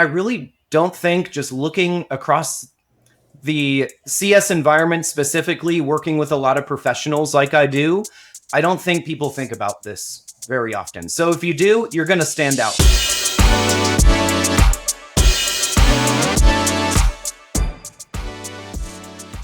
I really don't think just looking across the CS environment, specifically working with a lot of professionals like I do, I don't think people think about this very often. So if you do, you're going to stand out.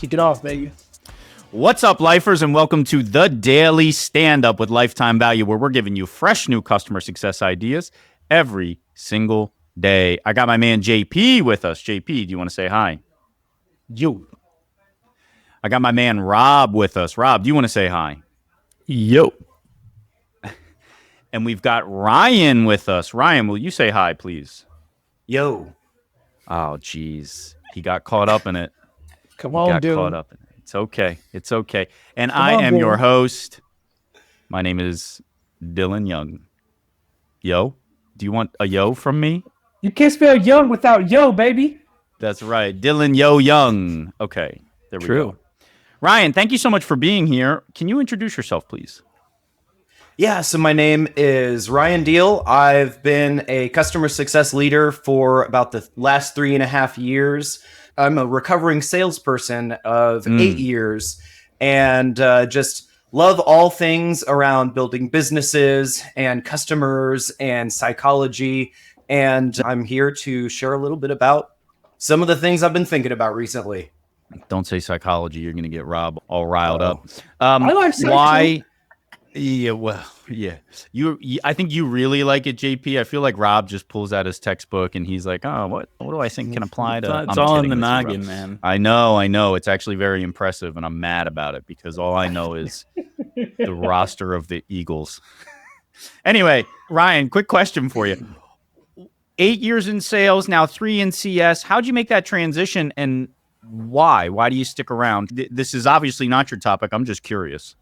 Kick it off, baby. What's up, lifers, and welcome to the Daily Stand-Up with Lifetime Value, where we're giving you fresh new customer success ideas every single day. I got my man JP with us. JP, do you want to say hi? Yo. I got my man Rob with us. Rob, do you want to say hi? Yo. And we've got Ryan with us. Ryan, will you say hi, please? Yo. Oh, geez. He got caught up in it. Come on, dude. Caught up in it. It's okay. It's okay. And I am your host. My name is Dylan Young. Yo? Do you want a yo from me? You can't spell young without yo, baby. That's right. Dylan Yo Young. Okay. There we go. Ryan, thank you so much for being here. Can you introduce yourself, please? Yeah, so my name is Ryan Deal. I've been a customer success leader for about the last 3.5 years. I'm a recovering salesperson of 8 years and just love all things around building businesses and customers and psychology. And I'm here to share a little bit about some of the things I've been thinking about recently. Don't say psychology. You're going to get Rob all riled up. I like psychology. Why? Yeah, well, yeah. I think you really like it, JP. I feel like Rob just pulls out his textbook and he's like, "Oh, what do I think can apply to?" It's all in the noggin, man. I know. It's actually very impressive, and I'm mad about it because all I know is the roster of the Eagles. Anyway, Ryan, quick question for you: 8 years in sales, now 3 in CS. How'd you make that transition, and why? Why do you stick around? This is obviously not your topic. I'm just curious.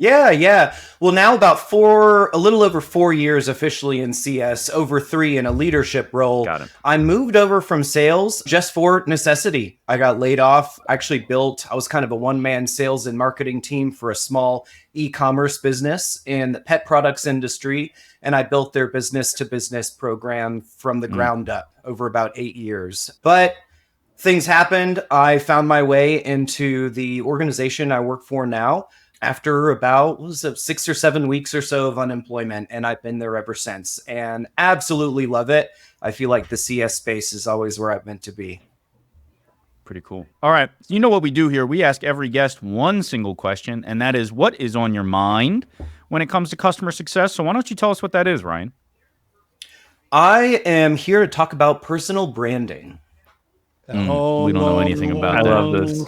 Yeah. Well, now about a little over 4 years officially in CS, over 3 in a leadership role. Got it. I moved over from sales just for necessity. I got laid off. I was kind of a one-man sales and marketing team for a small e-commerce business in the pet products industry. And I built their business-to-business program from the ground up over about 8 years. But things happened. I found my way into the organization I work for now after about 6 or 7 weeks or so of unemployment, and I've been there ever since and absolutely love it. I feel like the CS space is always where I've meant to be. Pretty cool. All right. You know what we do here? We ask every guest one single question, and that is, what is on your mind when it comes to customer success? So why don't you tell us what that is, Ryan? I am here to talk about personal branding. We don't know anything about that. I love this.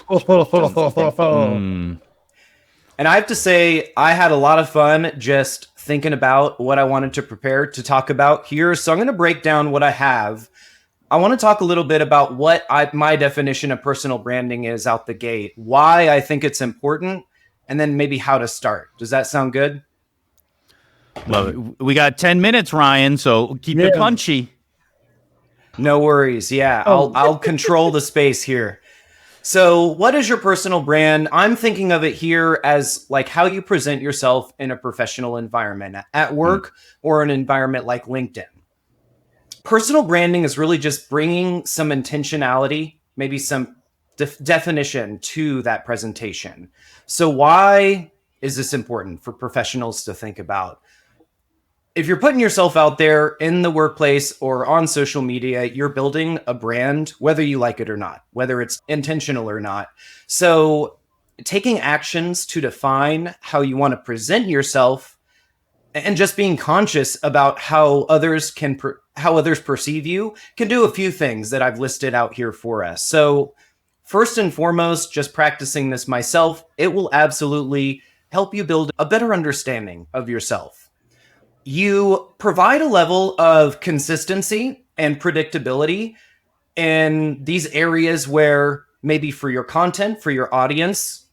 And I have to say, I had a lot of fun just thinking about what I wanted to prepare to talk about here. So I'm going to break down what I have. I want to talk a little bit about what my definition of personal branding is out the gate, why I think it's important, and then maybe how to start. Does that sound good? Well, we got 10 minutes, Ryan, so keep it punchy. No worries. Yeah, I'll control the space here. So what is your personal brand? I'm thinking of it here as like how you present yourself in a professional environment at work or an environment like LinkedIn. Personal branding is really just bringing some intentionality, maybe some definition to that presentation. So why is this important for professionals to think about? If you're putting yourself out there in the workplace or on social media, you're building a brand, whether you like it or not, whether it's intentional or not. So taking actions to define how you want to present yourself and just being conscious about how others perceive you can do a few things that I've listed out here for us. So first and foremost, just practicing this myself, it will absolutely help you build a better understanding of yourself. You provide a level of consistency and predictability in these areas where maybe for your content, for your audience,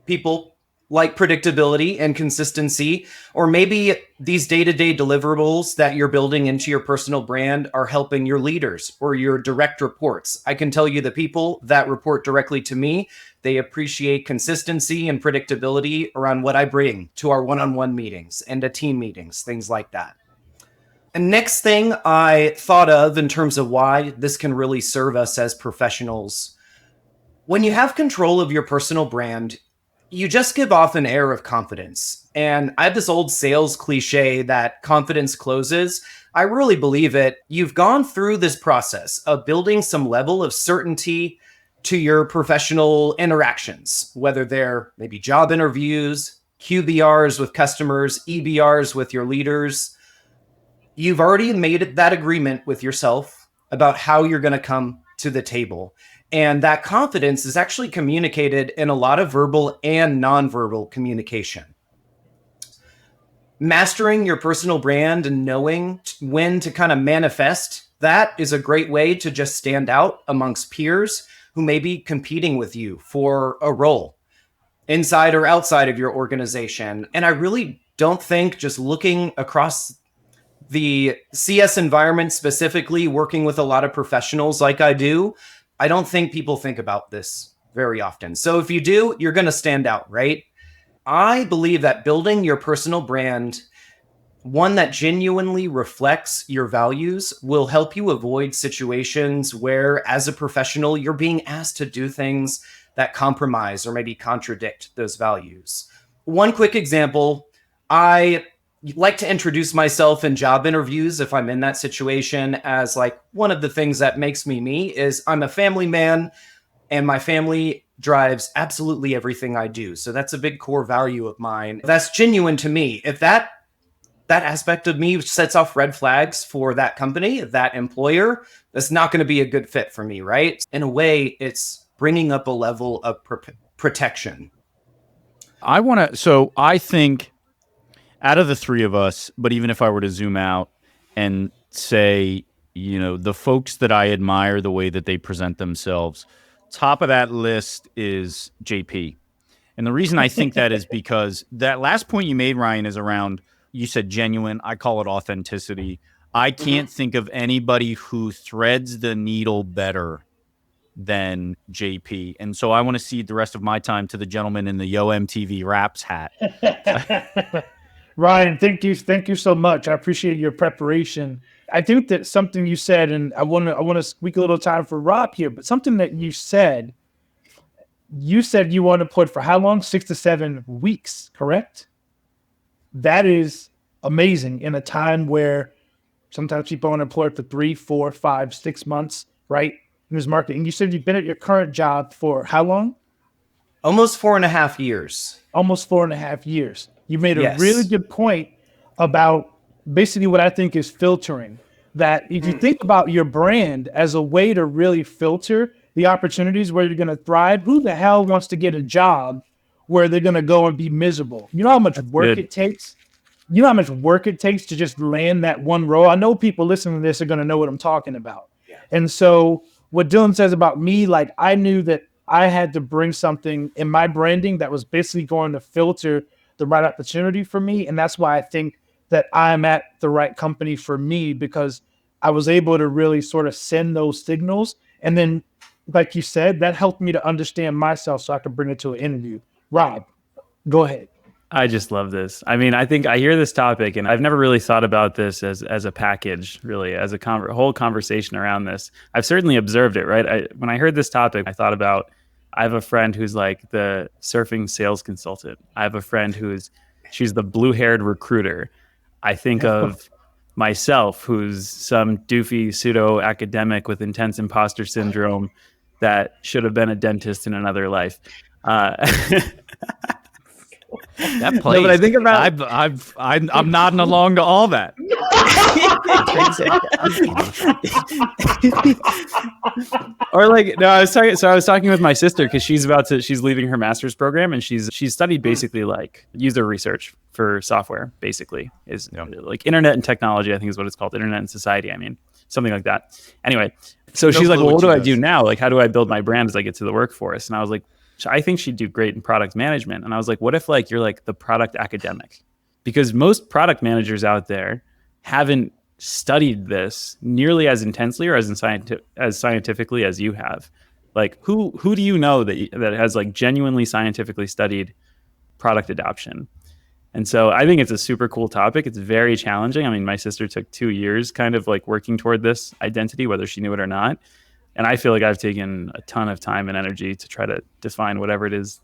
people like predictability and consistency, or maybe these day-to-day deliverables that you're building into your personal brand are helping your leaders or your direct reports. I can tell you the people that report directly to me, they appreciate consistency and predictability around what I bring to our one-on-one meetings and to team meetings, things like that. And next thing I thought of in terms of why this can really serve us as professionals, when you have control of your personal brand, you just give off an air of confidence. And I have this old sales cliche that confidence closes. I really believe it. You've gone through this process of building some level of certainty to your professional interactions, whether they're maybe job interviews, QBRs with customers, EBRs with your leaders. You've already made that agreement with yourself about how you're going to come to the table. And that confidence is actually communicated in a lot of verbal and nonverbal communication. Mastering your personal brand and knowing when to kind of manifest that is a great way to just stand out amongst peers who may be competing with you for a role inside or outside of your organization. And I really don't think just looking across the CS environment, specifically working with a lot of professionals like I do, I don't think people think about this very often. So if you do, you're going to stand out, right? I believe that building your personal brand, one that genuinely reflects your values, will help you avoid situations where, as a professional, you're being asked to do things that compromise or maybe contradict those values. One quick example, I like to introduce myself in job interviews if I'm in that situation as like one of the things that makes me me is I'm a family man and my family drives absolutely everything I do. So that's a big core value of mine. That's genuine to me. If that aspect of me sets off red flags for that company, that employer, that's not going to be a good fit for me, right? In a way, it's bringing up a level of protection. I think out of the three of us, but even if I were to zoom out and say, the folks that I admire, the way that they present themselves, top of that list is JP. And the reason I think that is because that last point you made, Ryan, is around, you said genuine. I call it authenticity. I can't think of anybody who threads the needle better than JP. And so I want to cede the rest of my time to the gentleman in the Yo MTV Raps hat. Ryan, thank you so much. I appreciate your preparation. I think that something you said, and I want to squeak a little time for Rob here, but something that you said you want to put for how long? 6 to 7 weeks, correct? That is amazing in a time where sometimes people are unemployed for 3, 4, 5, 6 months, right? In this market. And you said you've been at your current job for how long? Almost 4.5 years. Almost 4.5 years. You made a really good point about basically what I think is filtering. That if you think about your brand as a way to really filter the opportunities where you're going to thrive, who the hell wants to get a job where they're going to go and be miserable? You know how much work it takes? You know how much work it takes to just land that one role? I know people listening to this are going to know what I'm talking about. Yeah. And so what Dylan says about me, like I knew that I had to bring something in my branding that was basically going to filter the right opportunity for me. And that's why I think that I'm at the right company for me, because I was able to really sort of send those signals. And then, like you said, that helped me to understand myself so I could bring it to an interview. Rob, go ahead. I just love this. I mean, I think I hear this topic and I've never really thought about this as a package, really, as a whole conversation around this. I've certainly observed it, right? When I heard this topic, I thought about, I have a friend who's like the surfing sales consultant. I have a friend she's the blue-haired recruiter. I think of myself, who's some doofy pseudo academic with intense imposter syndrome that should have been a dentist in another life. That plays. No, but I think about I'm nodding along to all that. Or like, no, I was talking with my sister because she's leaving her master's program, and she's studied basically like user research for software, basically is like internet and technology, I think is what it's called. Internet and society. I mean, something like that. Anyway, so she's like, well, what do I do now? Like, how do I build my brand as I get to the workforce? And I was like, I think she'd do great in product management. And I was like, what if like you're like the product academic? Because most product managers out there haven't studied this nearly as intensely or as scientifically as you have. Like who do you know that has like genuinely scientifically studied product adoption? And so I think it's a super cool topic. It's very challenging. I mean, my sister took 2 years kind of like working toward this identity, whether she knew it or not. And I feel like I've taken a ton of time and energy to try to define whatever it is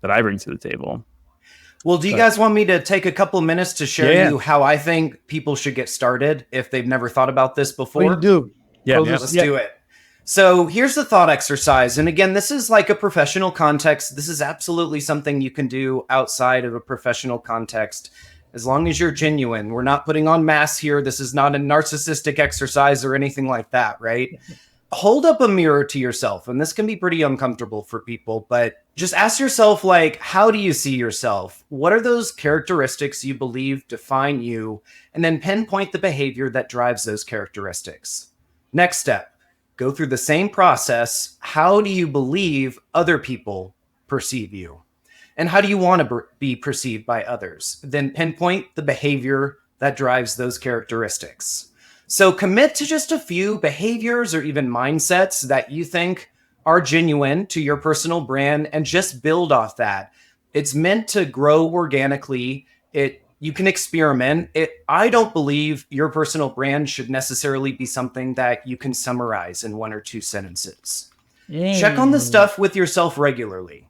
that I bring to the table. Well, do you guys want me to take a couple minutes to share you how I think people should get started if they've never thought about this before? We do. Yeah, let's do it. So here's the thought exercise. And again, this is like a professional context. This is absolutely something you can do outside of a professional context, as long as you're genuine. We're not putting on masks here. This is not a narcissistic exercise or anything like that, right? Hold up a mirror to yourself. And this can be pretty uncomfortable for people, but just ask yourself, like, how do you see yourself? What are those characteristics you believe define you? And then pinpoint the behavior that drives those characteristics. Next step, go through the same process. How do you believe other people perceive you? And how do you want to be perceived by others? Then pinpoint the behavior that drives those characteristics. So commit to just a few behaviors or even mindsets that you think are genuine to your personal brand and just build off that. It's meant to grow organically. You can experiment. I don't believe your personal brand should necessarily be something that you can summarize in 1 or 2 sentences. Check on the stuff with yourself regularly.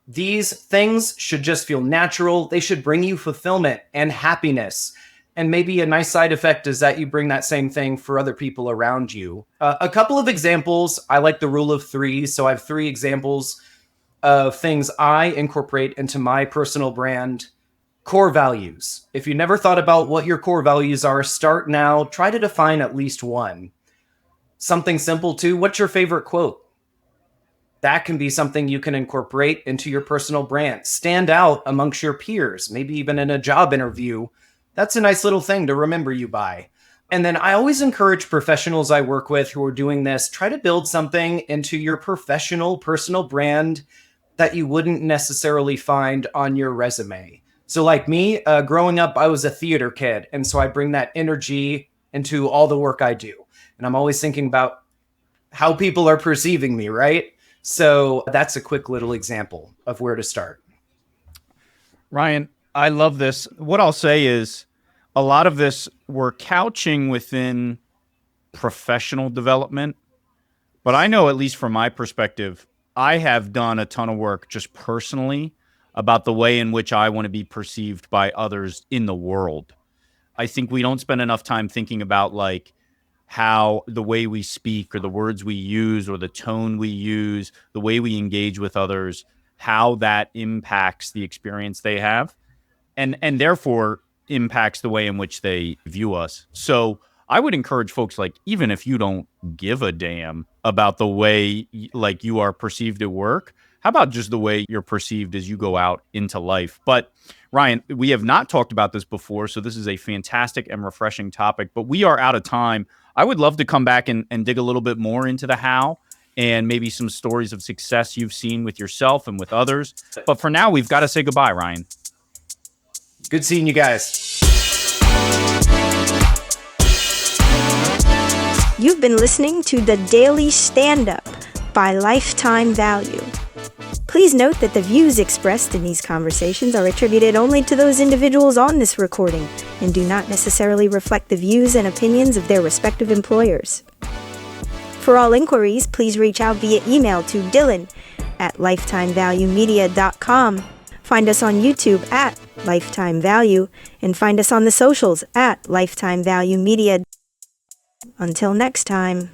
These things should just feel natural. They should bring you fulfillment and happiness. And maybe a nice side effect is that you bring that same thing for other people around you. A couple of examples. I like the rule of 3. So I have 3 examples of things I incorporate into my personal brand. Core values. If you never thought about what your core values are, start now. Try to define at least one. Something simple too. What's your favorite quote? That can be something you can incorporate into your personal brand. Stand out amongst your peers, maybe even in a job interview. That's a nice little thing to remember you by. And then I always encourage professionals I work with who are doing this, try to build something into your professional personal brand that you wouldn't necessarily find on your resume. So like me, growing up, I was a theater kid. And so I bring that energy into all the work I do. And I'm always thinking about how people are perceiving me, right? So that's a quick little example of where to start. Ryan, I love this. What I'll say is a lot of this we're couching within professional development. But I know, at least from my perspective, I have done a ton of work just personally about the way in which I want to be perceived by others in the world. I think we don't spend enough time thinking about like how the way we speak or the words we use or the tone we use, the way we engage with others, how that impacts the experience they have and therefore impacts the way in which they view us. So I would encourage folks, like, even if you don't give a damn about the way like you are perceived at work, how about just the way you're perceived as you go out into life? But Ryan, we have not talked about this before, so this is a fantastic and refreshing topic, but we are out of time. I would love to come back and dig a little bit more into the how and maybe some stories of success you've seen with yourself and with others. But for now, we've got to say goodbye, Ryan. Good seeing you guys. You've been listening to the Daily Stand-Up by Lifetime Value. Please note that the views expressed in these conversations are attributed only to those individuals on this recording and do not necessarily reflect the views and opinions of their respective employers. For all inquiries, please reach out via email to dylan@lifetimevaluemedia.com. Find us on YouTube at Lifetime Value and find us on the socials at Lifetime Value Media. Until next time.